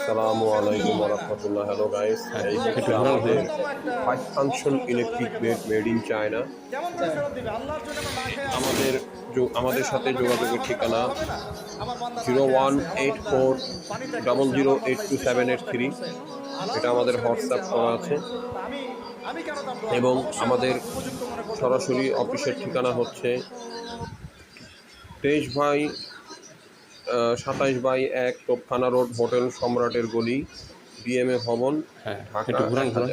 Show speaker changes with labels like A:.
A: আসসালামু আলাইকুম ওয়া রাহমাতুল্লাহ। হ্যালো গাইস, এই হচ্ছে আমাদের 5 function electric bed made in China. আমাদের আমাদের সাথে যোগাযোগের ঠিকানা 018400827883। এটা আমাদের হোয়াটসঅ্যাপ করা আছে এবং আমাদের সরাসরি অফিসের ঠিকানা হচ্ছে 27/1 তোপখানা রোড, হোটেল সম্রাটের গলি, বিএমএ ভবন,
B: হ্যাঁ,
A: ঢাকা
B: একটু ঘুরান
A: 1000।